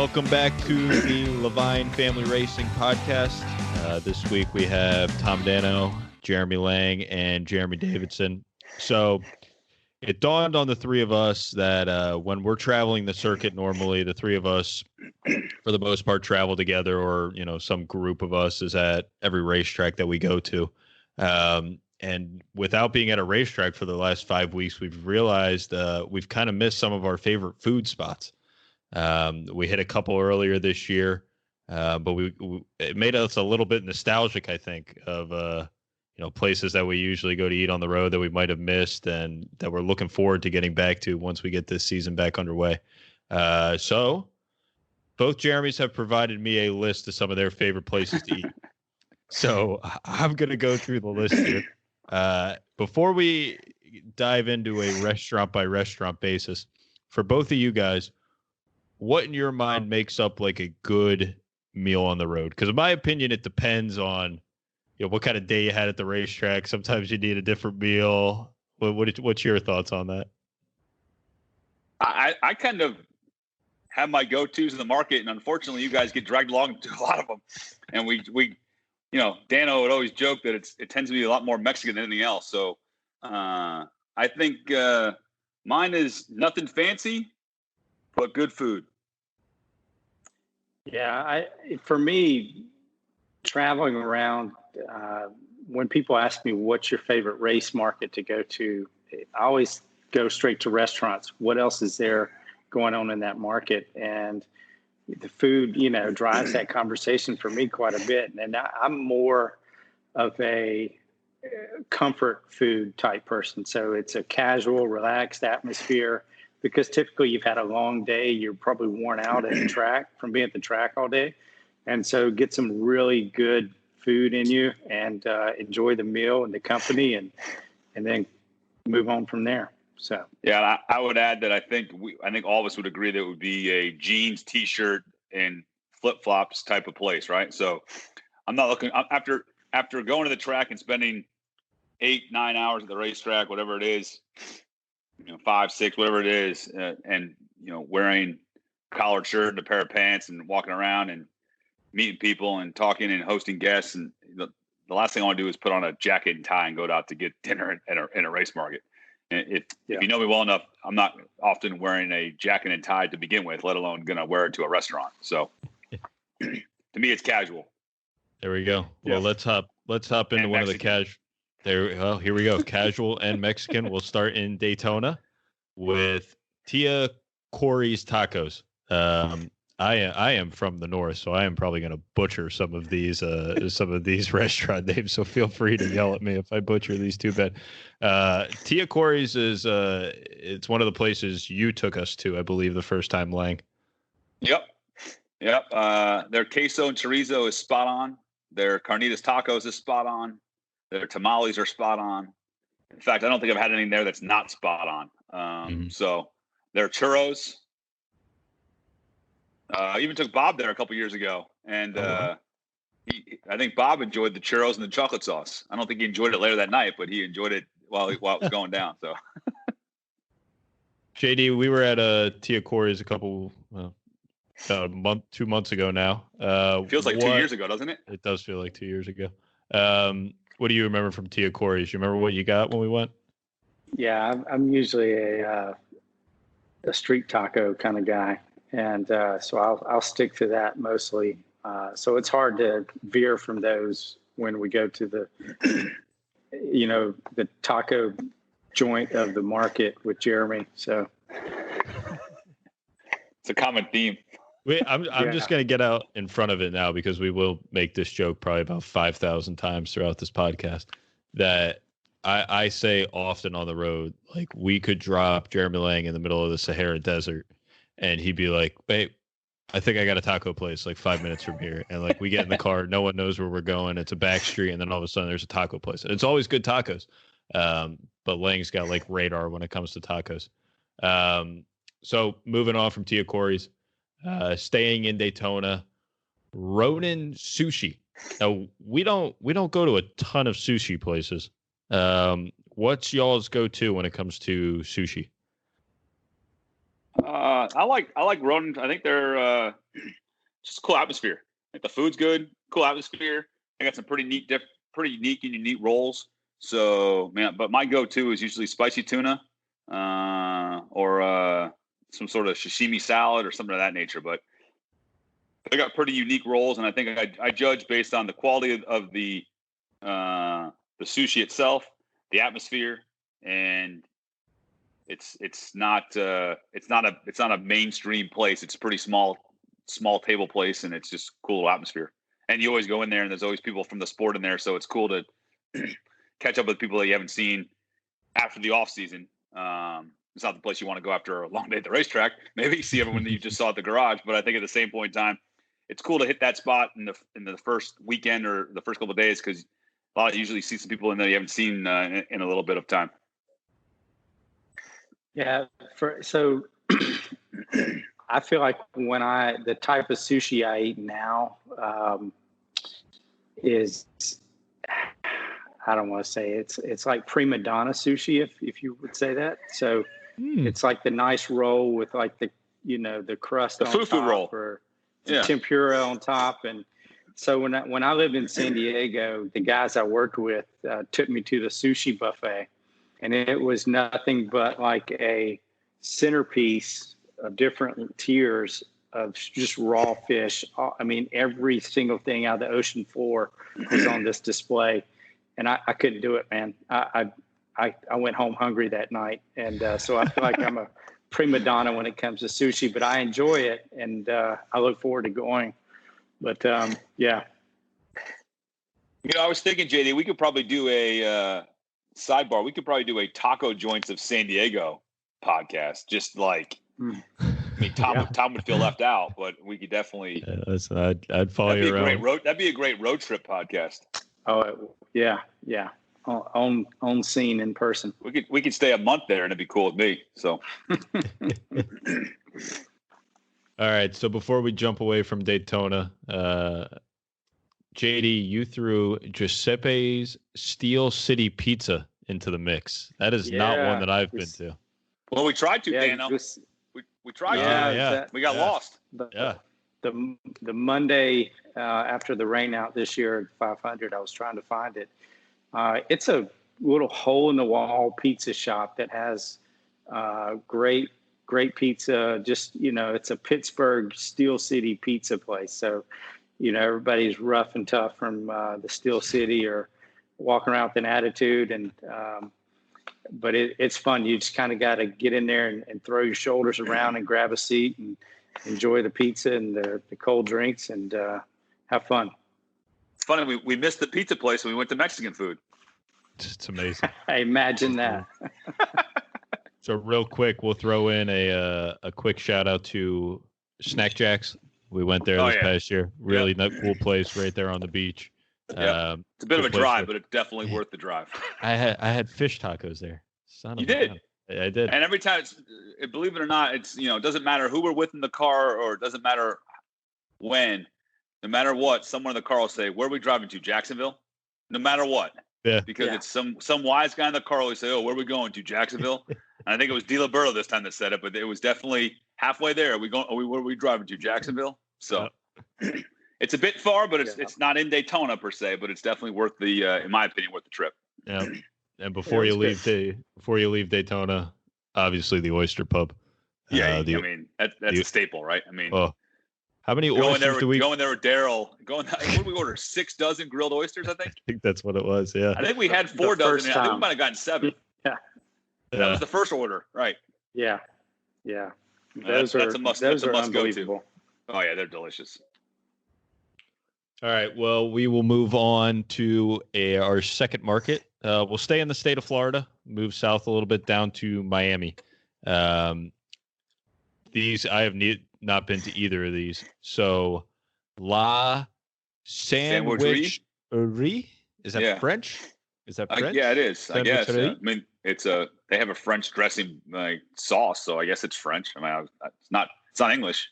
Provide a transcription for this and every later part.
Welcome back to the Levine Family Racing Podcast. This week we have Tom Dano, Jeremy Lange, and Jeremy Davidson. So it dawned on the three of us that when we're traveling the circuit normally, the three of us, for the most part, travel together, or some group of us is at every racetrack that we go to. And without being at a racetrack for the last 5 weeks, we've realized we've kind of missed some of our favorite food spots. We hit a couple earlier this year, but it made us a little bit nostalgic, I think, of places that we usually go to eat on the road that we might have missed and that we're looking forward to getting back to once we get this season back underway. So both Jeremys have provided me a list of some of their favorite places to eat. So I'm going to go through the list here. Before we dive into a restaurant by restaurant basis, for both of you guys, what in your mind makes up like a good meal on the road? Because in my opinion, it depends on what kind of day you had at the racetrack. Sometimes you need a different meal. What's your thoughts on that? I kind of have my go-tos in the market, and unfortunately, you guys get dragged along to a lot of them. And we Dano would always joke that it tends to be a lot more Mexican than anything else. So I think mine is nothing fancy, but good food. Yeah, for me, traveling around, when people ask me what's your favorite race market to go to, I always go straight to restaurants. What else is there going on in that market? And the food, drives that conversation for me quite a bit. And I'm more of a comfort food type person. So it's a casual, relaxed atmosphere. Because typically you've had a long day, you're probably worn out at the track from being at the track all day. And so get some really good food in you and enjoy the meal and the company and then move on from there. So yeah, I would add that I think all of us would agree that it would be a jeans, t-shirt, and flip-flops type of place, right? So I'm not looking after going to the track and spending 8-9 hours at the racetrack, whatever it is. 5, 6, whatever it is, and wearing a collared shirt and a pair of pants and walking around and meeting people and talking and hosting guests. And the last thing I want to do is put on a jacket and tie and go out to get dinner in a race market. And if you know me well enough, I'm not often wearing a jacket and tie to begin with, let alone going to wear it to a restaurant. So to me, it's casual. There we go. Well, let's hop into one of the casual. Here we go. Casual and Mexican. We'll start in Daytona with Tia Corey's Tacos. I am from the north, so I am probably going to butcher some of these restaurant names. So feel free to yell at me if I butcher these too bad. Tia Corey's is it's one of the places you took us to, I believe, the first time, Lang. Yep. Their queso and chorizo is spot on. Their carnitas tacos is spot on. Their tamales are spot on. In fact, I don't think I've had anything there that's not spot on. So their churros. I even took Bob there a couple years ago, and I think Bob enjoyed the churros and the chocolate sauce. I don't think he enjoyed it later that night, but he enjoyed it while it was going down. So, JD, we were at Tia Corey's about a month, 2 months ago now. Feels like 2 years ago, doesn't it? It does feel like 2 years ago. What do you remember from Tia Corey's? You remember what you got when we went? Yeah, I'm usually a street taco kind of guy, and so I'll stick to that mostly. So it's hard to veer from those when we go to the taco joint of the market with Jeremy. So it's a common theme. I'm just going to get out in front of it now because we will make this joke probably about 5,000 times throughout this podcast that I say often on the road, like we could drop Jeremy Lang in the middle of the Sahara Desert and he'd be like, babe, I think I got a taco place like 5 minutes from here. And like we get in the car, no one knows where we're going. It's a back street. And then all of a sudden there's a taco place. And it's always good tacos. But Lang's got like radar when it comes to tacos. So moving on from Tia Corey's, staying in Daytona, Ronin Sushi. Now we don't go to a ton of sushi places. What's y'all's go-to when it comes to sushi? I like Ronin. I think they're just cool atmosphere. I think the food's good, cool atmosphere. I got some pretty neat and unique rolls. So man, but my go-to is usually spicy tuna, or some sort of sashimi salad or something of that nature. But they got pretty unique rolls, and I think I judge based on the quality of the sushi itself, the atmosphere, and it's not a mainstream place. It's a pretty small table place, and it's just cool little atmosphere. And you always go in there, and there's always people from the sport in there, so it's cool to catch up with people that you haven't seen after the off season. It's not the place you want to go after a long day at the racetrack. Maybe you see everyone that you just saw at the garage, but I think at the same point in time, it's cool to hit that spot in the first weekend or the first couple of days, because you usually see some people in there you haven't seen in a little bit of time. Yeah. So I feel like the type of sushi I eat now is, I don't want to say it's like prima donna sushi, if you would say that. So it's like the nice roll with like the crust, the fufu roll, or tempura on top. And so when I lived in San Diego, the guys I worked with took me to the sushi buffet, and it was nothing but like a centerpiece of different tiers of just raw fish. I mean, every single thing out of the ocean floor was on this display, and I couldn't do it, man. I went home hungry that night, and so I feel like I'm a prima donna when it comes to sushi, but I enjoy it, and I look forward to going. But yeah. I was thinking, JD, we could probably do a sidebar. We could probably do a Taco Joints of San Diego podcast. Just like, Tom would feel left out, but we could definitely. Yeah, I'd follow you around. That'd be a great road trip podcast. Oh yeah. On scene in person. We could stay a month there, and it'd be cool with me. So. All right. So before we jump away from Daytona, JD, you threw Giuseppe's Steel City Pizza into the mix. That is not one that I've been to. Well, we tried to, Dano. We tried to. Yeah. We got lost. The Monday after the rain out this year at 500, I was trying to find it. It's a little hole-in-the-wall pizza shop that has great pizza. Just, it's a Pittsburgh Steel City pizza place. So, everybody's rough and tough from the Steel City or walking around with an attitude. And but it's fun. You just kind of got to get in there and throw your shoulders around and grab a seat and enjoy the pizza and the cold drinks and have fun. It's funny. We missed the pizza place and we went to Mexican food. It's amazing. I imagine that. So real quick, we'll throw in a quick shout out to Snack Jacks. We went there this past year. Really cool place right there on the beach. It's a bit of a drive, but it's definitely worth the drive. I had fish tacos there. You did? I did. And every time, believe it or not, it's it doesn't matter who we're with in the car, or it doesn't matter when. No matter what, someone in the car will say, "Where are we driving to? Jacksonville?" No matter what. Yeah. Because it's some wise guy in the car will say, "Oh, where are we going to? Jacksonville?" And I think it was DiLiberto this time that said it, but it was definitely halfway there. Where are we driving to? Jacksonville? So it's a bit far, but it's not in Daytona per se, but it's definitely worth the, in my opinion, worth the trip. Yeah. And before you leave Daytona, obviously the Oyster Pub. Yeah, that's a staple, right? I mean, how many oysters do we go in there with Daryl? What did we order? 6 dozen grilled oysters, I think. I think that's what it was. Yeah. I think we had 4 dozen. I think we might have gotten 7. Yeah. That was the first order, right? Yeah. That's a must go to. Oh yeah, they're delicious. All right. Well, we will move on to our second market. We'll stay in the state of Florida, move south a little bit down to Miami. These I have not been to either of these. So, La Sandwicherie? Is that French? Is that French? Yeah, it is. I guess. I mean, they have a French dressing sauce, so I guess it's French. I mean, it's not English.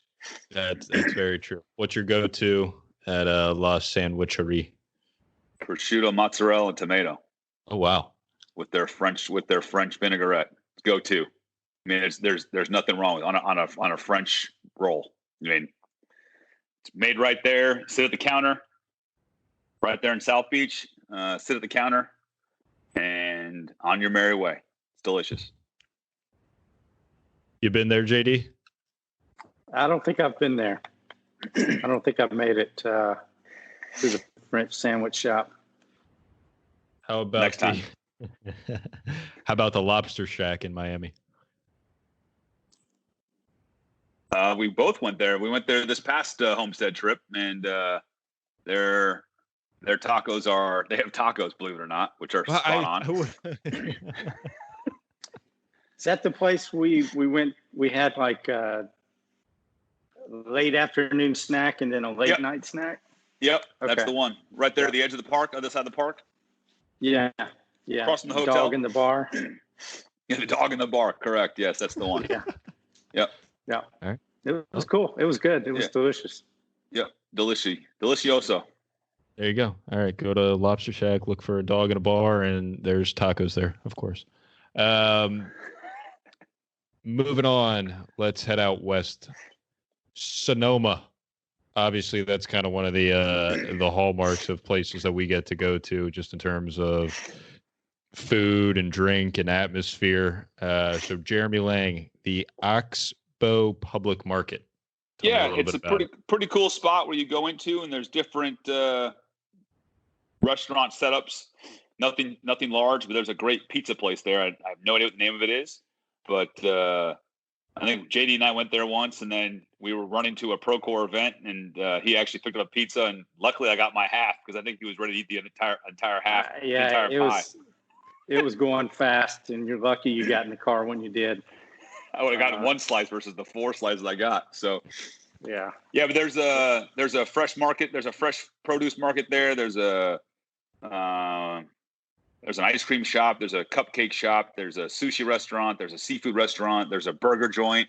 That's very true. What's your go-to at La Sandwicherie? Prosciutto, mozzarella, and tomato. Oh wow! With their French vinaigrette. Go-to. I mean, there's nothing wrong with on a French roll. I mean, it's made right there. Sit at the counter, right there in South Beach. Sit at the counter, and on your merry way. It's delicious. You been there, JD? I don't think I've been there. I don't think I've made it to the French sandwich shop. How about next time? How about the Lobster Shack in Miami? We both went there. We went there this past homestead trip, and their tacos they have tacos, believe it or not, which are spot on. Is that the place we went? We had like late afternoon snack and then a late night snack. Yep, okay. That's the one. Right there at the edge of the park, other side of the park. Yeah. Across from the hotel. Dog in the bar. Yeah, the dog in the bar. Correct. Yes, that's the one. Yeah. Yep. Yeah. All right. It was cool. It was good. It was delicious. Yep. Delicioso. There you go. All right. Go to Lobster Shack, look for a dog in a bar, and there's tacos there, of course. Moving on. Let's head out west. Sonoma. Obviously, that's kind of one of the hallmarks of places that we get to go to, just in terms of food and drink and atmosphere. So, Jeremy Lang, the Oxbow Public Market. Yeah, it's a pretty cool spot where you go into, and there's different restaurant setups. Nothing large, but there's a great pizza place there. I have no idea what the name of it is, but I think JD and I went there once, and then we were running to a Procore event, and he actually picked up pizza, and luckily I got my half because I think he was ready to eat the entire half. It was going fast, and you're lucky you got in the car when you did. I would have gotten one slice versus the 4 slices I got. So yeah. But there's a fresh market. There's a fresh produce market there. There's an ice cream shop. There's a cupcake shop. There's a sushi restaurant. There's a seafood restaurant. There's a burger joint.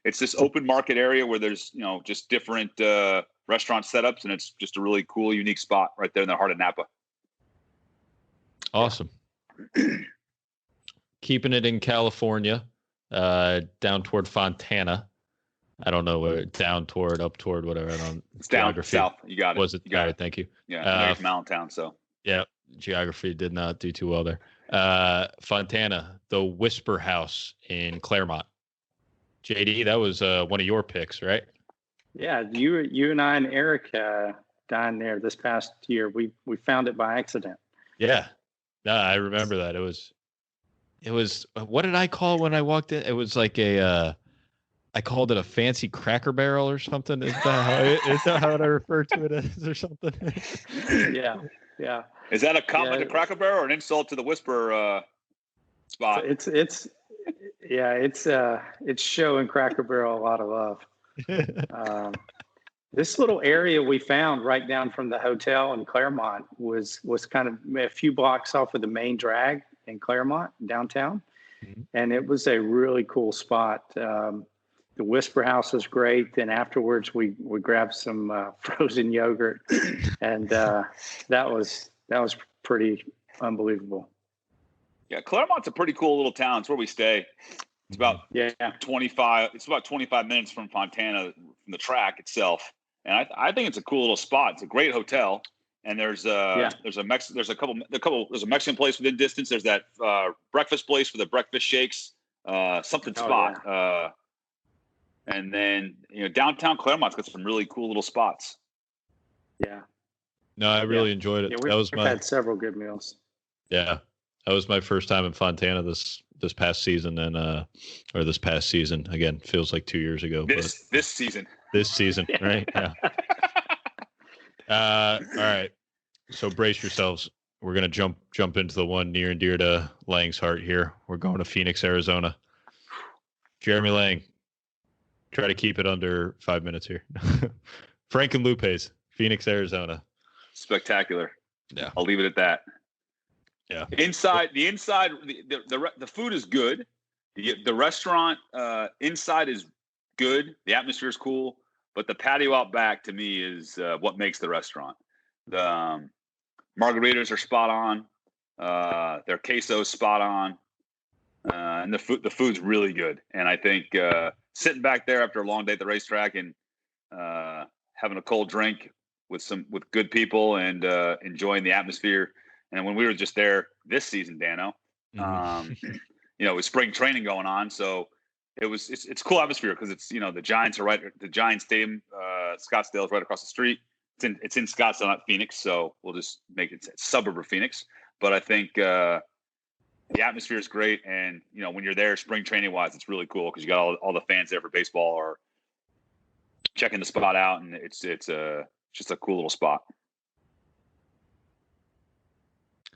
It's this open market area where there's, just different restaurant setups, and it's just a really cool, unique spot right there in the heart of Napa. Awesome. Keeping it in California, down toward Fontana. I don't know where, down toward, up toward, whatever. It's down south. You got it. Was it? You got it. Thank you. Yeah. It's mountain town. So yeah, geography did not do too well there. Fontana, the Whisper House in Claremont. JD, that was one of your picks, right? Yeah, you and I and Eric dined there this past year. We found it by accident. Yeah, no, I remember that. It was. What did I call when I walked in? It was like I called it a fancy Cracker Barrel or something. Is that how I refer to it as or something? Yeah. Is that a comment to Cracker Barrel or an insult to the Whisper spot? It's showing Cracker Barrel a lot of love. This little area we found right down from the hotel in Claremont was kind of a few blocks off of the main drag in Claremont downtown. Mm-hmm. And it was a really cool spot. The Whisper House was great. Then afterwards we grabbed some frozen yogurt, and that was pretty unbelievable. Yeah, Claremont's a pretty cool little town. It's where we stay. It's about 25. It's about 25 minutes from Fontana, from the track itself, and I think it's a cool little spot. It's a great hotel, and there's a Mexican place within distance. There's that breakfast place for the breakfast shakes, spot. Yeah. And then downtown Claremont's got some really cool little spots. Yeah. No, I really enjoyed it. We've had several good meals. Yeah. That was my first time in Fontana this past season, or this past season. Again, feels like 2 years ago. This season. This season, right? Yeah. All right. So brace yourselves. We're gonna jump into the one near and dear to Lang's heart here. We're going to Phoenix, Arizona. Jeremy Lang, try to keep it under 5 minutes here. Frank and Lupe's, Phoenix, Arizona. Spectacular. Yeah. I'll leave it at that. Yeah. The food is good. The restaurant inside is good. The atmosphere is cool, but the patio out back to me is what makes the restaurant. The margaritas are spot on. Their queso is spot on. and the food's really good. And I think sitting back there after a long day at the racetrack and having a cold drink with good people and enjoying the atmosphere. And when we were just there this season, Dano, with spring training going on, so it's cool atmosphere because it's the Giants are right. The Giants Stadium, Scottsdale is right across the street. It's in Scottsdale, not Phoenix, so we'll just make it a suburb of Phoenix. But I think the atmosphere is great, and when you're there spring training wise, it's really cool because you got all the fans there for baseball or checking the spot out, and it's just a cool little spot.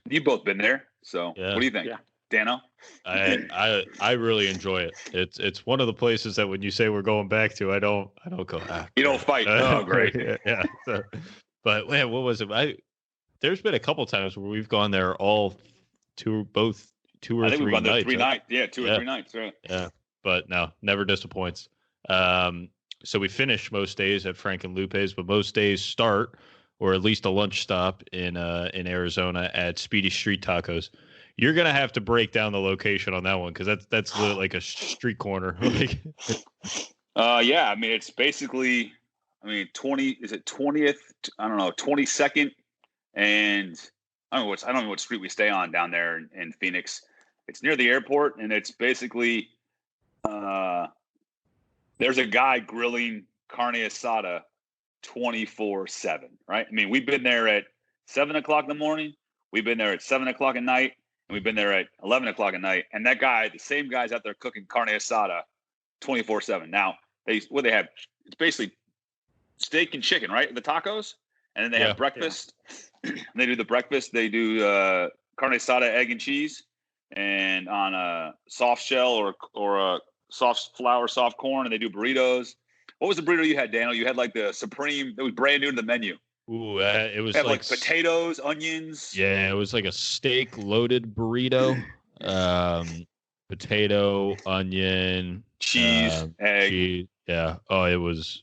You've both been there, so What do you think, Dano? I really enjoy it. It's one of the places that when you say we're going back to, I don't go. You don't fight. Oh, great. Yeah. So, but man, what was it? There's been a couple times where we've gone there two or three nights. There 3 nights. Yeah, 2 or 3 nights. Right. Yeah, but no, never disappoints. So we finish most days at Frank and Lupe's, but most days start, or at least a lunch stop in Arizona at Speedy Street Tacos. You're gonna have to break down the location on that one because that's like a street corner. Yeah, I mean it's basically, 20. Is it 20th? I don't know, 22nd, and I don't know what street we stay on down there in Phoenix. It's near the airport, and it's basically there's a guy grilling carne asada 24/7. Right? I mean, we've been there at 7 o'clock in the morning. We've been there at 7 o'clock at night. And we've been there at 11 o'clock at night. And that guy, the same guy's out there cooking carne asada 24/7. Now, they have, it's basically steak and chicken, right? The tacos. And then they have breakfast. Yeah. They do the breakfast. They do carne asada, egg and cheese, and on a soft shell or a soft flour, soft corn. And they do burritos. What was the burrito you had, Daniel? You had like the Supreme. It was brand new to the menu. Ooh, it was like potatoes, onions. Yeah, it was like a steak loaded burrito. Potato, onion, cheese, egg. Cheese. Yeah. Oh, it was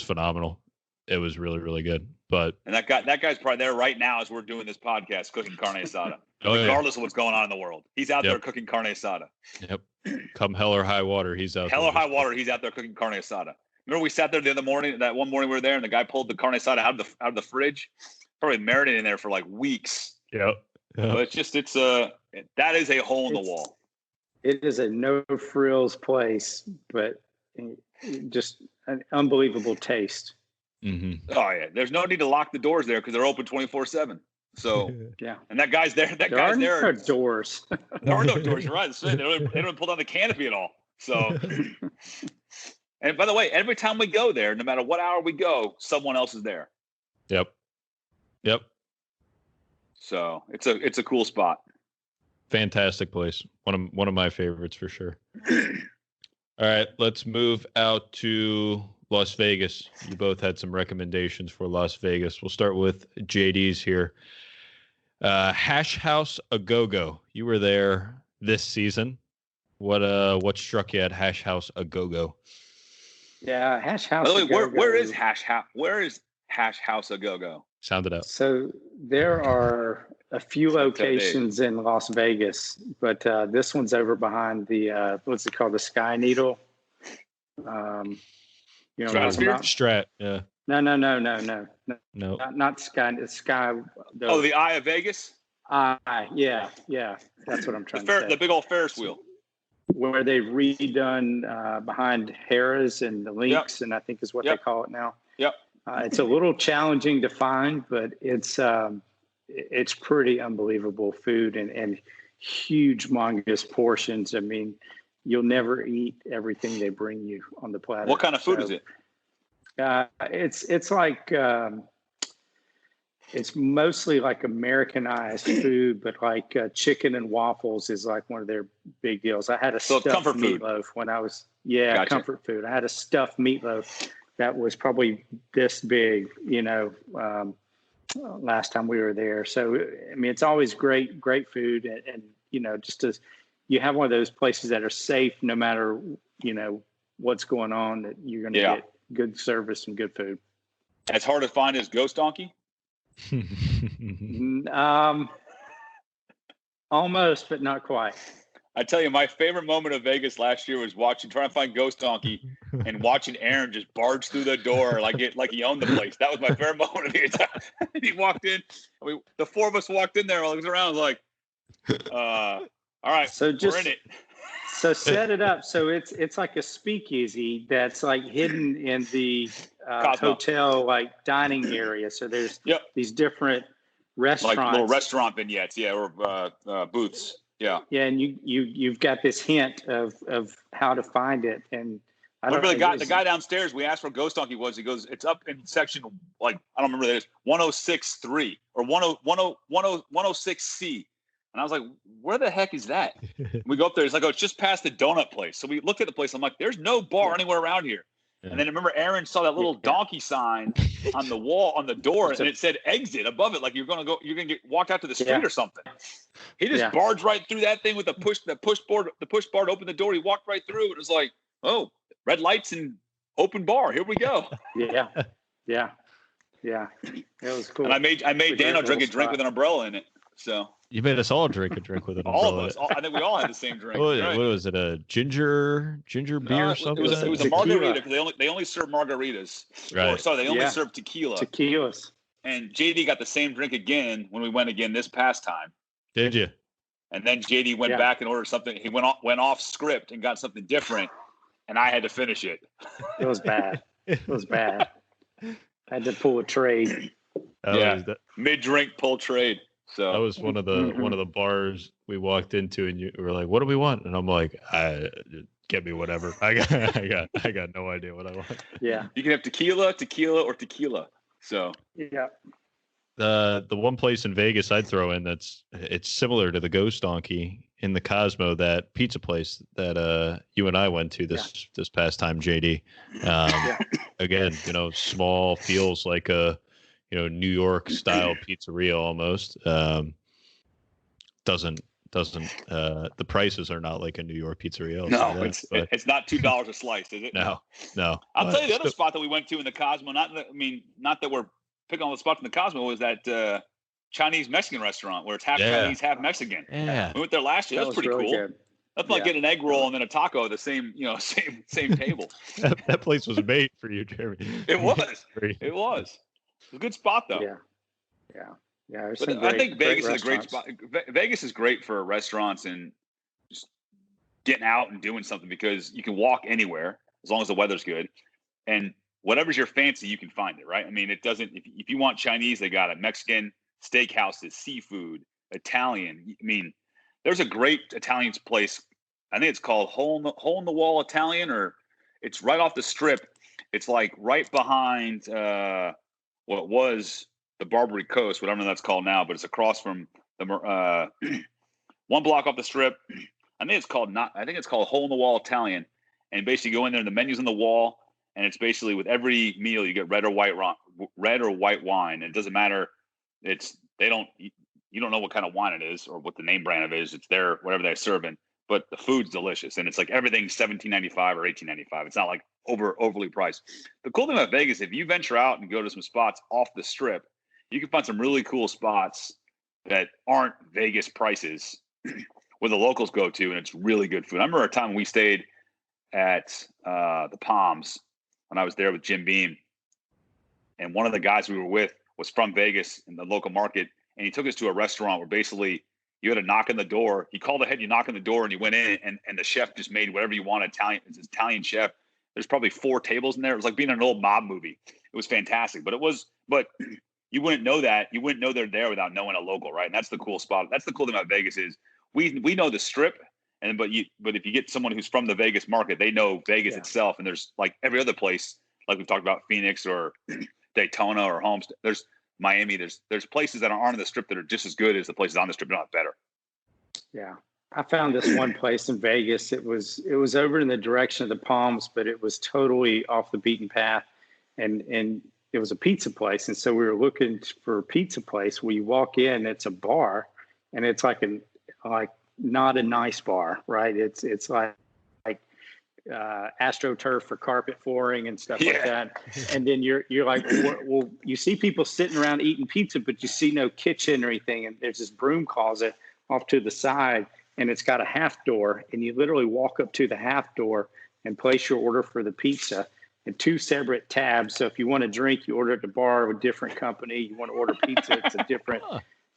phenomenal. It was really, really good. And that guy's probably there right now as we're doing this podcast cooking carne asada. Regardless of what's going on in the world. He's out there cooking carne asada. Yep. Come hell or high water, he's out there. Hell or high water, he's out there cooking carne asada. Remember we sat there the other morning, that one morning we were there, and the guy pulled the carne asada out of the fridge, probably marinated in there for like weeks. Yep. But that is a hole in the wall. It is a no frills place, but just an unbelievable taste. Mm-hmm. Oh yeah, there's no need to lock the doors there because they're open 24/7. So yeah, and that guy's there. There are no doors. There are no doors. You're right. They don't pull down the canopy at all. So. And by the way, every time we go there, no matter what hour we go, someone else is there. Yep. So it's a cool spot. Fantastic place. One of my favorites for sure. All right, let's move out to Las Vegas. You both had some recommendations for Las Vegas. We'll start with JD's here. Hash House A Go-Go. You were there this season. What struck you at Hash House A Go-Go? Yeah, Hash House. By the way, where is Hash House? Where is Hash House A Go-Go? Sound it out. So there are a few locations in Las Vegas, but this one's over behind the what's it called, the Sky Needle. Strat. Yeah. No. Not Sky. It's Sky. The Eye of Vegas. Yeah. That's what I'm trying to say. The big old Ferris wheel. Where they've redone behind Harrah's and the Links, and I think is what they call it now. Yep. It's a little challenging to find, but it's pretty unbelievable food and huge, humongous portions. I mean, you'll never eat everything they bring you on the platter. What kind of food is it? It's like it's mostly like Americanized food, but like chicken and waffles is like one of their big deals. I had a stuffed meatloaf when I was Gotcha. Comfort food. I had a stuffed meatloaf that was probably this big, last time we were there. So I mean, it's always great food, and just as you have one of those places that are safe no matter what's going on, that you're going to get good service and good food. As hard to find as Ghost Donkey? Almost, but not quite. I tell you, my favorite moment of Vegas last year was trying to find Ghost Donkey and watching Aaron just barge through the door like he owned the place. That was my favorite moment of the entire. He walked in. The four of us walked in there. I looked around. I was like, all right, so we're in it. So set it up. So it's like a speakeasy that's like hidden in the hotel like dining area. So there's these different restaurants, like little restaurant vignettes, or booths. Yeah. Yeah, and you've got this hint of how to find it. And I don't remember the guy downstairs, we asked where Ghost Donkey was. He goes, it's up in section, like, I don't remember that it's 106.3 or 106C. And I was like, where the heck is that? We go up there. It's like, it's just past the donut place. So we looked at the place. I'm like, there's no bar anywhere around here. Yeah. And then I remember Aaron saw that little donkey sign on the wall, on the door, and it said exit above it. Like you're going to get walked out to the street or something. He just barged right through that thing with the push bar to open the door. He walked right through. It was like, oh, red lights and open bar. Here we go. Yeah. It was cool. And I made Dano drink a drink with an umbrella in it. So you made us all drink a drink with an all umbrella. Of us. I think we all had the same drink. What was it? A ginger beer or something? It was a margarita because they only serve margaritas. Right. They only serve tequila. Tequilas. And JD got the same drink again when we went again this past time. Did you? And then JD went back and ordered something. He went off script and got something different, and I had to finish it. It was bad. I had to pull a trade. Mid-drink pull trade. So that was one of the bars we walked into, and you were like, "What do we want?" And I'm like, "Get me whatever." I got no idea what I want. Yeah, you can have tequila, or tequila. So the one place in Vegas I'd throw in it's similar to the Ghost Donkey in the Cosmo, that pizza place that you and I went to this past time, JD. Again, small, feels like a New York style pizzeria almost. Doesn't the prices are not like a New York pizzeria. No, it's not $2 a slice, is it? No. I'll tell you the other spot that we went to in the Cosmo. Not that we're picking on the spot in the Cosmo, was that Chinese Mexican restaurant where it's half Chinese, half Mexican. Yeah, we went there last year. That was pretty really cool. Good. That's like getting an egg roll and then a taco at the same table. that place was made for you, Jeremy. It was. It was. It's a good spot though. Yeah. I think Vegas is a great spot. Vegas is great for restaurants and just getting out and doing something because you can walk anywhere as long as the weather's good, and whatever's your fancy, you can find it. Right? I mean, it doesn't. If you want Chinese, they got it. Mexican, steakhouses, seafood, Italian. I mean, there's a great Italian place. I think it's called Hole in the Wall Italian, or it's right off the strip. It's like right behind what was the Barbary Coast, whatever that's called now, but it's across from the one block off the strip. I think it's called Hole in the Wall Italian, and basically go in there and the menu's on the wall, and it's basically with every meal you get red or white wine. It doesn't matter. You don't know what kind of wine it is or what the name brand of it is. It's there, whatever they're serving, but the food's delicious, and it's like everything's $17.95 or $18.95. It's not like overly priced. The cool thing about Vegas, if you venture out and go to some spots off the strip, you can find some really cool spots that aren't Vegas prices where the locals go to, and it's really good food. I remember a time we stayed at the Palms when I was there with Jim Beam, and one of the guys we were with was from Vegas in the local market, and he took us to a restaurant where basically you had to knock on the door. He called ahead, you knock on the door, and you went in, and the chef just made whatever you want. It's an Italian chef. There's probably 4 tables in there. It was like being in an old mob movie. It was fantastic, but you wouldn't know that. You wouldn't know they're there without knowing a local, right? And that's the cool spot. That's the cool thing about Vegas is we know the strip, but if you get someone who's from the Vegas market, they know Vegas itself. And there's like every other place, like we've talked about Phoenix or Daytona or Homestead. There's Miami. There's places that aren't on the strip that are just as good as the places on the strip, not better. Yeah, I found this one place in Vegas. It was over in the direction of the Palms, but it was totally off the beaten path, and it was a pizza place. And so we were looking for a pizza place where you walk in, it's a bar, and it's like not a nice bar, right? It's like AstroTurf for carpet flooring and stuff like that. And then you're like, well, you see people sitting around eating pizza, but you see no kitchen or anything. And there's this broom closet off to the side, and it's got a half door, and you literally walk up to the half door and place your order for the pizza in 2 separate tabs. So if you want a drink, you order at the bar with a different company. You want to order pizza, it's a different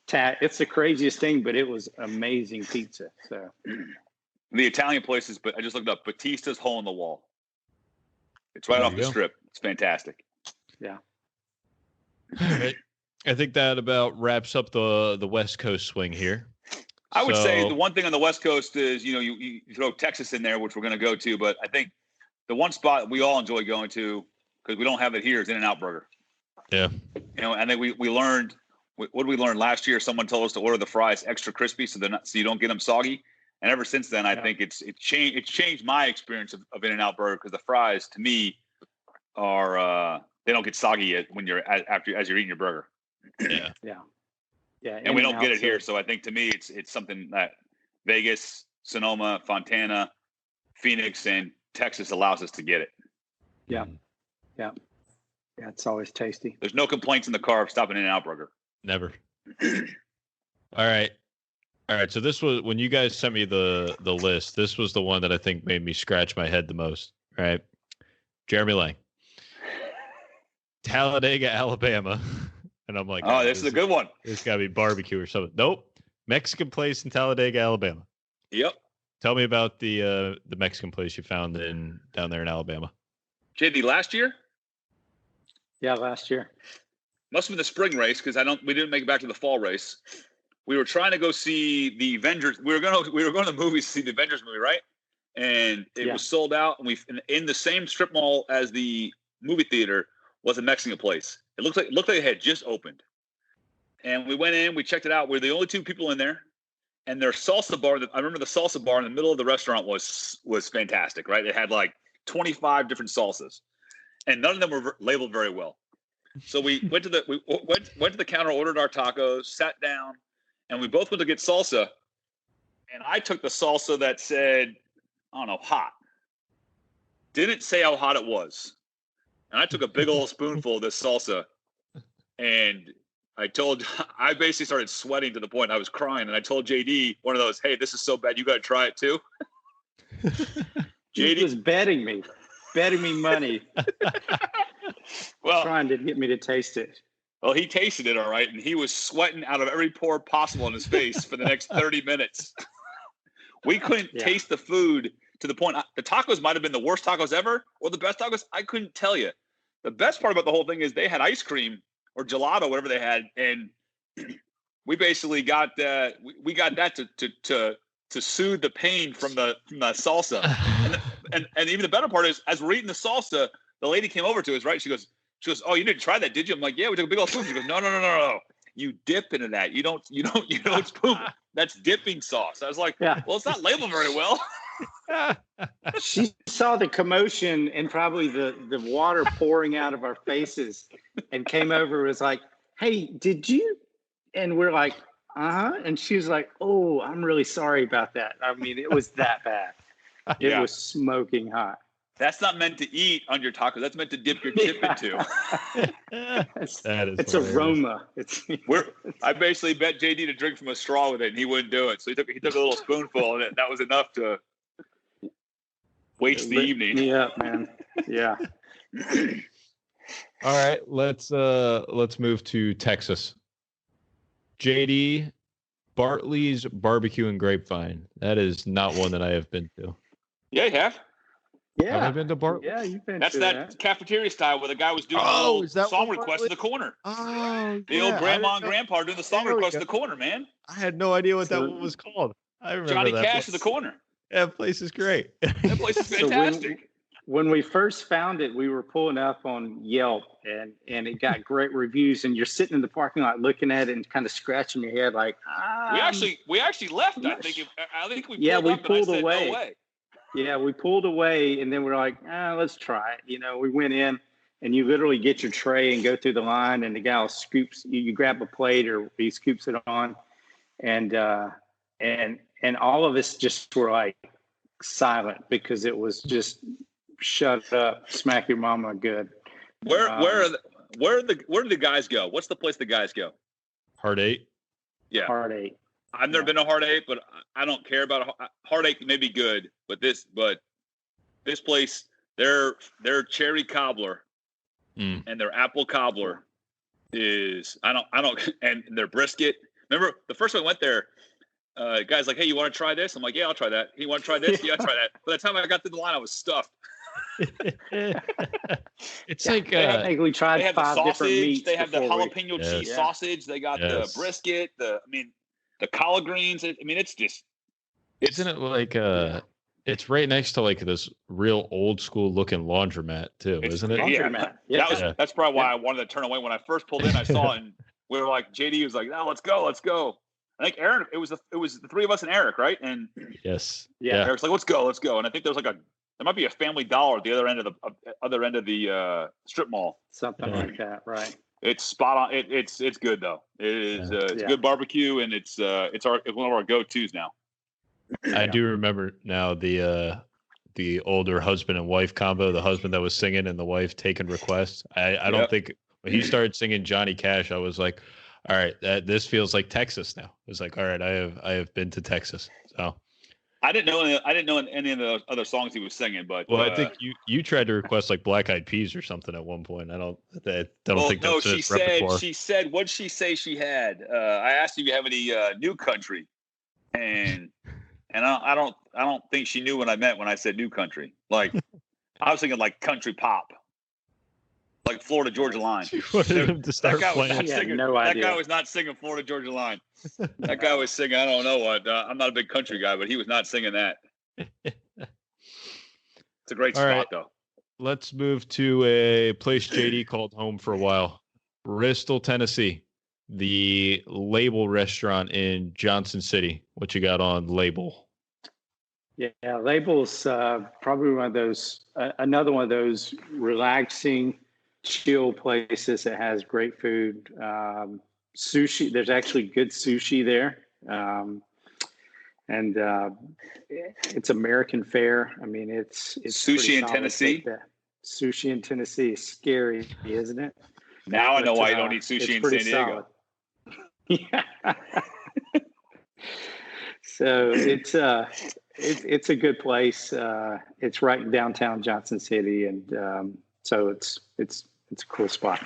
tab. It's the craziest thing, but it was amazing pizza. So the Italian places, but I just looked up Batista's Hole in the Wall. It's right off the strip. It's fantastic. Yeah. All right. I think that about wraps up the West Coast swing here. I would say the one thing on the West Coast is, you throw Texas in there, which we're going to go to, but I think the one spot we all enjoy going to, because we don't have it here, is In-N-Out Burger. Yeah. I think we learned, what did we learn last year? Someone told us to order the fries extra crispy so you don't get them soggy. And ever since then, I think it's changed my experience of In-N-Out Burger, because the fries, to me, are they don't get soggy when you're as you're eating your burger. Yeah. Yeah. And we don't get it here, so I think to me it's something that Vegas, Sonoma, Fontana, Phoenix, and Texas allows us to get it. Yeah. It's always tasty. There's no complaints in the car of stopping In-N-Out Burger. Never. All right. So this was when you guys sent me the list. This was the one that I think made me scratch my head the most. Right, Jeremy Lang, Talladega, Alabama, and I'm like, oh, this is a good one. It's got to be barbecue or something. Nope, Mexican place in Talladega, Alabama. Yep. Tell me about the Mexican place you found down there in Alabama. JD, last year? Yeah, last year. Must have been the spring race, because we didn't make it back to the fall race. We were trying to go see the Avengers. We were going to the movies to see the Avengers movie, right? And it was sold out. And in the same strip mall as the movie theater was a Mexican place. It looked like it had just opened. And we went in, we checked it out. We're the only 2 people in there. And their salsa bar, I remember the salsa bar in the middle of the restaurant was fantastic, right? It had like 25 different salsas, and none of them were labeled very well. So we went to the counter, ordered our tacos, sat down, and we both went to get salsa. And I took the salsa that said, I don't know, hot. Didn't say how hot it was. And I took a big old spoonful of this salsa, and I basically started sweating to the point I was crying. And I told JD, one of those, hey, this is so bad, you got to try it too. JD was betting me money. Well, trying to get me to taste it. Well, he tasted it all right, and he was sweating out of every pore possible in his face for the next 30 minutes. We couldn't taste the food to the point. The tacos might have been the worst tacos ever or the best tacos. I couldn't tell you. The best part about the whole thing is they had ice cream or gelato, whatever they had, and we basically got that. We got that to soothe the pain from the salsa. And even the better part is, as we're eating the salsa, the lady came over to us, right? She goes, oh, you didn't try that, did you? I'm like, yeah, we took a big old spoon. She goes, no. You dip into that. You don't spoon. That's dipping sauce. I was like, well, it's not labeled very well. She saw the commotion and probably the water pouring out of our faces, and came over and was like, hey, did you? And we're like, and she was like, oh, I'm really sorry about that. I mean, it was that bad. It was smoking hot. That's not meant to eat on your tacos. That's meant to dip your chip into. It's aroma. I basically bet JD to drink from a straw with it, and he wouldn't do it. So he took a little spoonful, and that was enough to waste the evening. Yeah, man. Yeah. All right, let's move to Texas. JD, Bartley's Barbecue and Grapevine. That is not one that I have been to. Yeah, you have. Yeah. Have I been to Bartley? Yeah, you've been That's to that cafeteria style where the guy was doing the song request in the corner. Oh, the old grandma and grandpa doing the song request in the corner, man. I had no idea what that one was called. I remember Johnny that Cash in the corner. That place is great. That place is fantastic. So when we first found it, we were pulling up on Yelp, and it got great reviews. And you're sitting in the parking lot looking at it and kind of scratching your head, like, we actually left. I think we pulled away. No way. Yeah, we pulled away, and then we're like, let's try it. We went in, and you literally get your tray and go through the line, and the guy scoops. You grab a plate, or he scoops it on, and all of us just were like silent because it was just shut up, smack your mama good. Where do the guys go? What's the place the guys go? Heart 8. Yeah. Heart 8. I've never been to Heartache, but I don't care about Heartache. May be good, but this place, their cherry cobbler and their apple cobbler is I don't and their brisket. Remember the first time I went there, guy's like, "Hey, you want to try this?" I'm like, "Yeah, I'll try that." "You want to try this?" "Yeah, I'll try that." By the time I got to the line, I was stuffed. It's like I think we tried they have 5 the different meats. sausage. They have the jalapeno cheese Yes. sausage. They got the brisket. The collard greens. It's just. Isn't it like it's right next to like this real old school looking laundromat too, isn't it? Laundromat. That's probably why I wanted to turn away. When I first pulled in, I saw it and we were like, JD was like, "No, let's go." I think Aaron, it was the 3 of us and Eric, right? And yes. Eric's like, let's go. And I think there was there might be a Family Dollar at the other end of the strip mall. Something like that, right? It's spot on. It's good though. It is it's good barbecue, and it's one of our go-tos now. I do remember now the older husband and wife combo, the husband that was singing and the wife taking requests. I don't think when he started singing Johnny Cash, I was like, all right, this feels like Texas now. It was like, all right, I have been to Texas. So I didn't know any of the other songs he was singing, but I think you tried to request like Black Eyed Peas or something at one point. I don't think that's his repertoire. She said, what'd she say she had? I asked if you have any new country, and I don't think she knew what I meant when I said new country. Like I was thinking like country pop, like Florida Georgia Line. She wanted him to start playing. That guy was not singing Florida Georgia Line. That guy was singing, I don't know what. I'm not a big country guy, but he was not singing that. It's a great spot, though. Let's move to a place JD called home for a while. Bristol, Tennessee. The Label restaurant in Johnson City. What you got on Label? Yeah, Label's probably one of those, another one of those relaxing, chill places that has great food. Sushi, there's actually good sushi there. And it's American fare. I mean, it's sushi in Tennessee. Sushi in Tennessee is scary, isn't it? Now I know why you don't eat sushi in San Diego. Yeah. So it's a good place. It's right in downtown Johnson City, and so it's a cool spot.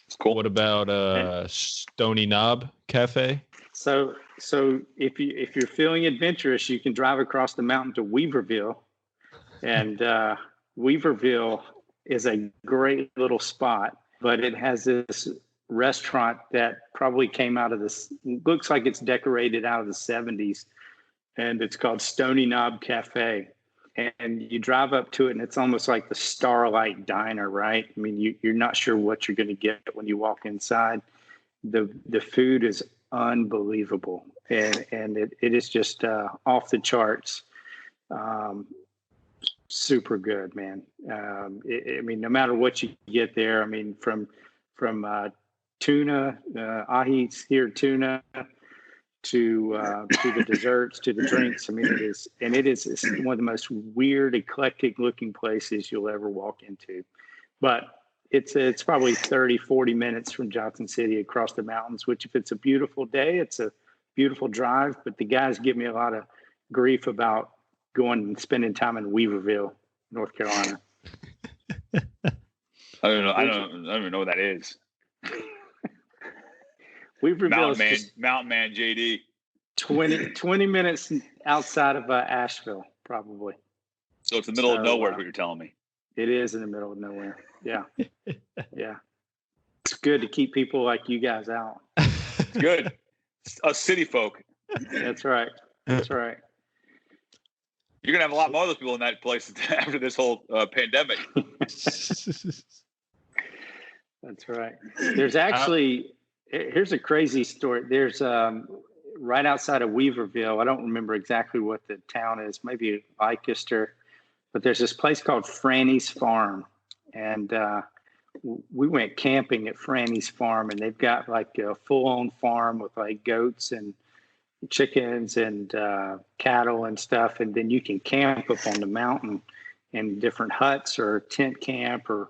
It's cool. What about Stoney Knob Cafe? So if you're feeling adventurous, you can drive across the mountain to Weaverville, and Weaverville is a great little spot, but it has this restaurant that probably came out of this, looks like it's decorated out of the 70s, and it's called Stoney Knob Cafe. And you drive up to it, and it's almost like the Starlight Diner, right? I mean, you're not sure what you're going to get when you walk inside. The food is unbelievable, and it is just off the charts. Super good, man. I mean, no matter what you get there, I mean, from tuna, ahi-seared tuna, to the desserts, to the drinks. I mean, it's one of the most weird, eclectic looking places you'll ever walk into. But it's probably 30, 40 minutes from Johnson City across the mountains, which if it's a beautiful day, it's a beautiful drive. But the guys give me a lot of grief about going and spending time in Weaverville, North Carolina. I don't even know what that is. Weaverville Mountain Man JD. 20 minutes outside of Asheville, probably. So it's the middle of nowhere, is what you're telling me. It is in the middle of nowhere. Yeah. Yeah. It's good to keep people like you guys out. It's good. Us city folk. That's right. That's right. You're going to have a lot more of those people in that place after this whole pandemic. That's right. There's actually, here's a crazy story. There's right outside of Weaverville, I don't remember exactly what the town is, maybe Leicester, but there's this place called Franny's Farm. And we went camping at Franny's Farm, and they've got like a full-on farm with like goats and chickens and cattle and stuff. And then you can camp up on the mountain in different huts or tent camp or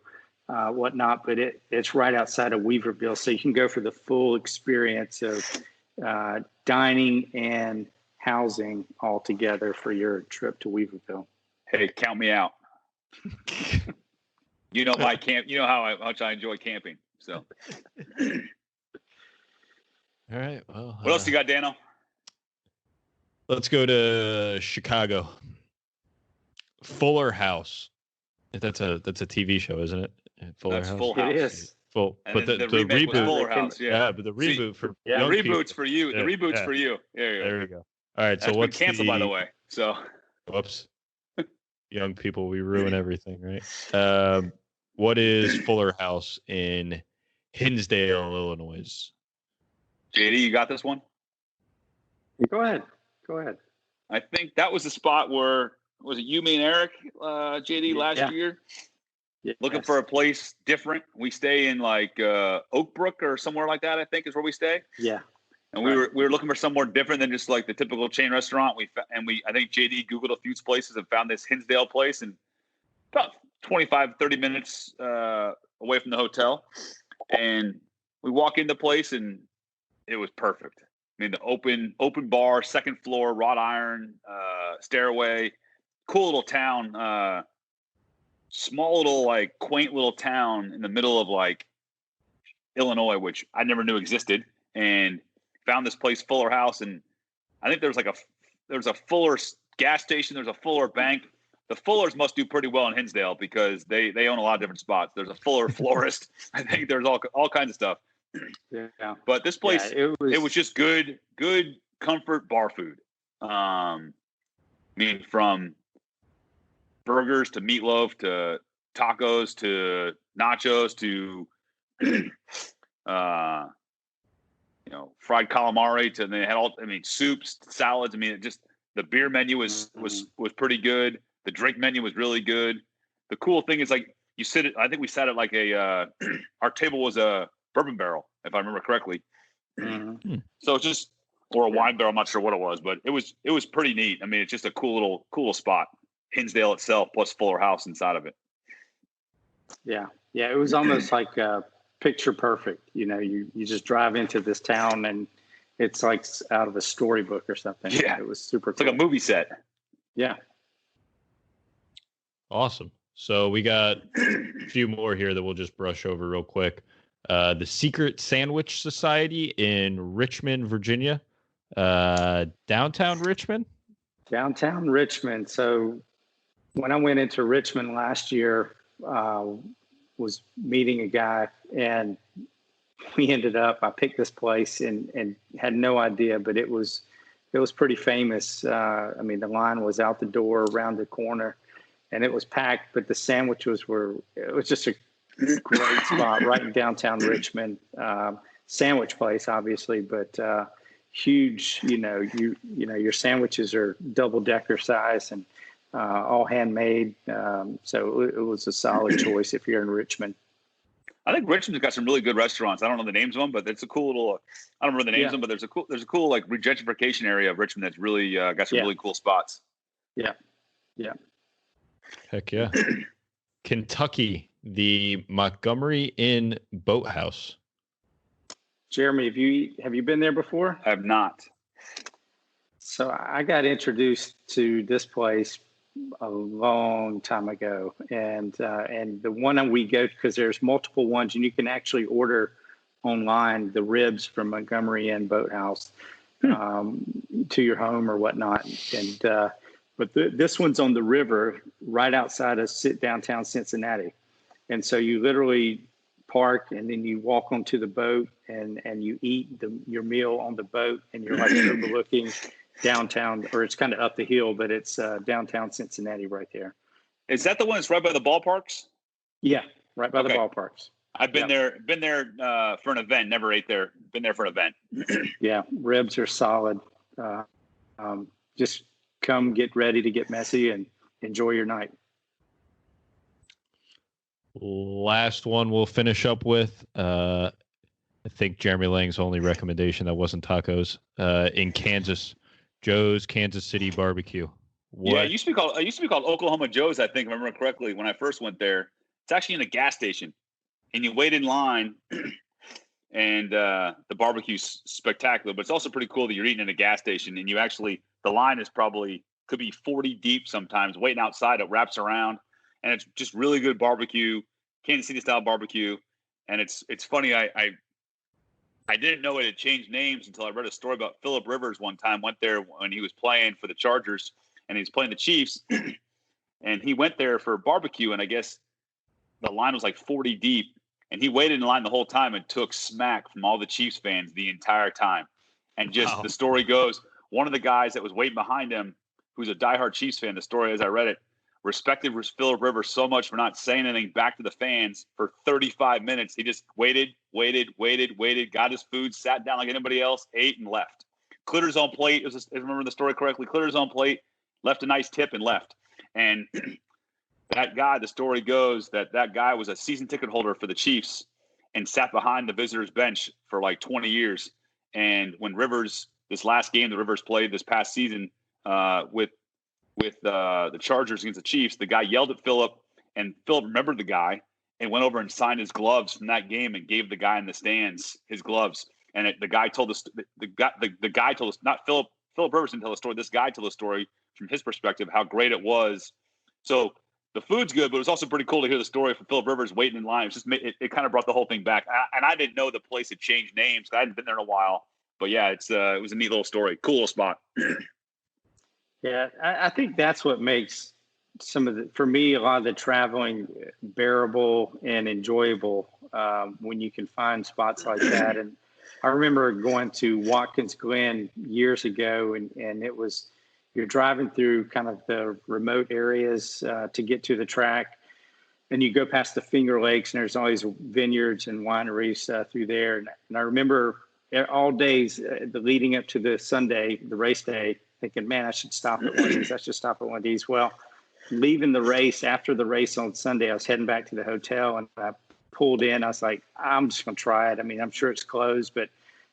whatnot, but it's right outside of Weaverville, so you can go for the full experience of dining and housing all together for your trip to Weaverville. Hey, count me out. You know my camp. You know how much I enjoy camping. So, All right. Well, what else you got, Dano? Let's go to Chicago. Fuller House. That's a TV show, isn't it? Fuller That's House. Full House. It is. Full, And but then the remake was reboot. Fuller House. Yeah, but the reboot for yeah, young reboot's people. for you. The reboot's yeah. for you. There we go. All right. So That's what's been canceled, by the way. So, whoops. Young people, we ruin everything, right? What is Fuller House in Hinsdale, Illinois? JD, you got this one? Go ahead. I think that was the spot where, was it you, me, and Eric, JD, last year? Yes. Looking for a place different. We stay in like Oakbrook or somewhere like that, I think is where we stay. Yeah. And we were looking for somewhere different than just like the typical chain restaurant. I think JD Googled a few places and found this Hinsdale place, and about 25, 30 minutes away from the hotel. And we walk into the place and it was perfect. I mean, the open bar, second floor, wrought iron, stairway, cool little town, small little like quaint little town in the middle of like Illinois, which I never knew existed, and found this place, Fuller House. And I think there's a Fuller gas station. There's a Fuller bank. The Fullers must do pretty well in Hinsdale because they own a lot of different spots. There's a Fuller florist. I think there's all kinds of stuff. Yeah. But this place, it was just good comfort bar food. I mean, from burgers to meatloaf to tacos to nachos to fried calamari to, and they had soups, salads. I mean, the beer menu was pretty good. The drink menu was really good. The cool thing is, like, I think we sat at like our table was a bourbon barrel, if I remember correctly. Mm-hmm. So it's just, or a wine barrel, I'm not sure what it was, but it was pretty neat. I mean, it's just a cool little spot. Hinsdale itself plus Fuller House inside of it. Yeah. It was almost like picture perfect. You just drive into this town and it's like out of a storybook or something. Yeah, it was super. It's like a movie set. Yeah. Awesome. So we got a few more here that we'll just brush over real quick. The Secret Sandwich Society in Richmond, Virginia. Downtown Richmond? Downtown Richmond. So when I went into Richmond last year, was meeting a guy, and I picked this place and had no idea, but it was pretty famous. I mean, the line was out the door around the corner and it was packed, but the sandwiches it was just a great spot right in downtown Richmond. Sandwich place, obviously, but huge. Your sandwiches are double-decker size and all handmade. So it was a solid choice if you're in Richmond. I think Richmond's got some really good restaurants. I don't know the names of them, but it's a cool little. I don't remember the names of them, but there's a cool like regentrification area of Richmond that's really got some really cool spots. Yeah. Heck yeah. Kentucky, the Montgomery Inn Boathouse. Jeremy, have you been there before? I have not. So I got introduced to this place a long time ago, and the one we go, because there's multiple ones, and you can actually order online the ribs from Montgomery Inn Boathouse to your home or whatnot. And but this one's on the river right outside of downtown Cincinnati, and so you literally park and then you walk onto the boat and you eat your meal on the boat, and you're like overlooking downtown, or it's kind of up the hill, but it's downtown Cincinnati right there. Is that the one that's right by the ballparks? Yeah, right by the ballparks. I've been there for an event, never ate there. Been there for an event. Yeah, ribs are solid. Just come get ready to get messy and enjoy your night. Last one we'll finish up with. I think Jeremy Lang's only recommendation that wasn't tacos in Kansas. Joe's Kansas City Barbecue. Yeah, it used to be called Oklahoma Joe's, I think, if I remember correctly, when I first went there. It's actually in a gas station, and you wait in line, and the barbecue's spectacular. But it's also pretty cool that you're eating in a gas station, and the line is could be 40 deep sometimes, waiting outside. It wraps around, and it's just really good barbecue, Kansas City style barbecue. And it's funny. I didn't know it had changed names until I read a story about Phillip Rivers one time. Went there when he was playing for the Chargers, and he was playing the Chiefs, and he went there for barbecue. And I guess the line was like 40 deep, and he waited in line the whole time and took smack from all the Chiefs fans the entire time. And just The story goes, one of the guys that was waiting behind him, who's a diehard Chiefs fan, the story as I read it, respected Phillip Rivers so much for not saying anything back to the fans for 35 minutes. He just waited, got his food, sat down like anybody else, ate, and left. Cleared his own plate. If I remember the story correctly, cleared his own plate, left a nice tip, and left. And that guy, the story goes that guy was a season ticket holder for the Chiefs and sat behind the visitors' bench for like 20 years. And when this last game the Rivers played this past season with the Chargers against the Chiefs, the guy yelled at Phillip, and Phillip remembered the guy and went over and signed his gloves from that game and gave the guy in the stands his gloves. And the guy told us, the guy told us, not Phillip Rivers didn't tell the story. This guy told the story from his perspective, how great it was. So the food's good, but it was also pretty cool to hear the story from Phillip Rivers waiting in line. It kind of brought the whole thing back. And I didn't know the place had changed names. I hadn't been there in a while. But yeah, it was a neat little story. Cool little spot. Yeah, I think that's what makes for me, a lot of the traveling bearable and enjoyable when you can find spots like that. And I remember going to Watkins Glen years ago, and you're driving through kind of the remote areas to get to the track, and you go past the Finger Lakes, and there's all these vineyards and wineries through there. And I remember all days leading up to the Sunday, the race day, thinking, man, I should stop at one of these. I should stop at one of these. Well, leaving the race, after the race on Sunday, I was heading back to the hotel, and I pulled in. I was like, I'm just going to try it. I mean, I'm sure it's closed, but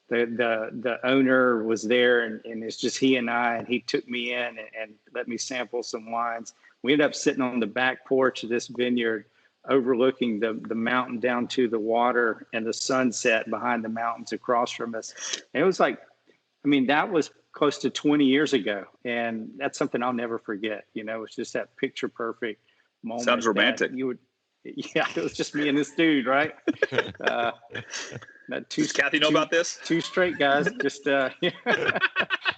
the owner was there, and it's just he and I, and he took me in and let me sample some wines. We ended up sitting on the back porch of this vineyard, overlooking the mountain down to the water and the sunset behind the mountains across from us. And it was like, I mean, that was close to 20 years ago. And that's something I'll never forget. It's just that picture perfect moment. Sounds romantic. Yeah, it was just me and this dude, right? Does Kathy know about this? Two straight guys just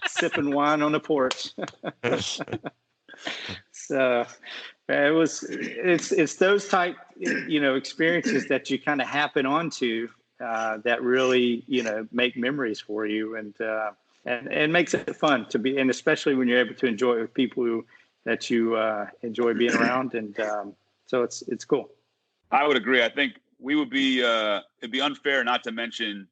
sipping wine on the porch. So it's those type, experiences that you kind of happen onto that really, make memories for you, and makes it fun to be, and especially when you're able to enjoy it with people that you enjoy being around. And so it's cool. I would agree. I think it'd be unfair not to mention,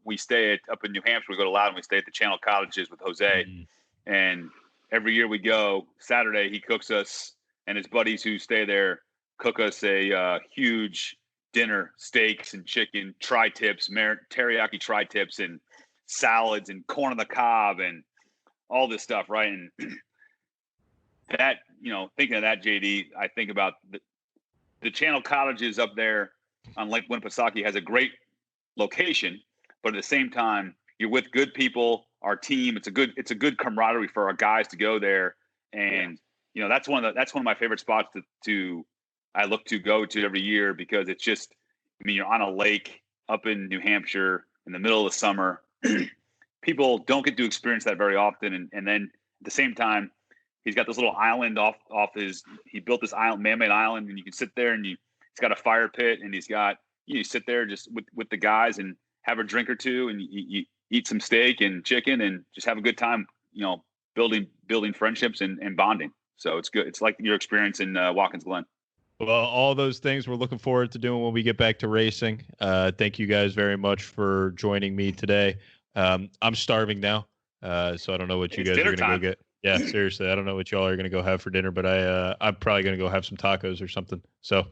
we stay up in New Hampshire, we go to Loudon, we stay at the Channel Cottages with Jose. And every year we go, Saturday, he cooks us, and his buddies who stay there cook us a huge dinner, steaks and chicken, tri-tips, teriyaki tri-tips, and salads and corn on the cob and all this stuff, right? And that, thinking of that, JD, I think about the Channel Cottages up there on Lake Winnipesaukee has a great location, but at the same time, you're with good people, our team. It's a good camaraderie for our guys to go there, and that's one of my favorite spots I look to go to every year, because it's just, you're on a lake up in New Hampshire in the middle of the summer. People don't get to experience that very often, and then at the same time, he's got this little island he built this island, man-made island, and you can sit there, and he's got a fire pit, and he's got, you sit there just with the guys and have a drink or two, and you eat some steak and chicken and just have a good time, building friendships and bonding. So it's good. It's like your experience in Watkins Glen. Well, all those things we're looking forward to doing when we get back to racing. Thank you guys very much for joining me today. I'm starving now, so I don't know what you guys are going to go get. Yeah, seriously, I don't know what y'all are going to go have for dinner, but I'm probably going to go have some tacos or something. So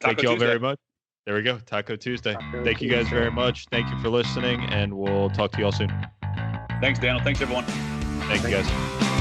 thank you all very much. There we go, Taco Tuesday. Thank you guys very much. Thank you for listening, and we'll talk to you all soon. Thanks, Daniel. Thanks, everyone. Thank you, guys.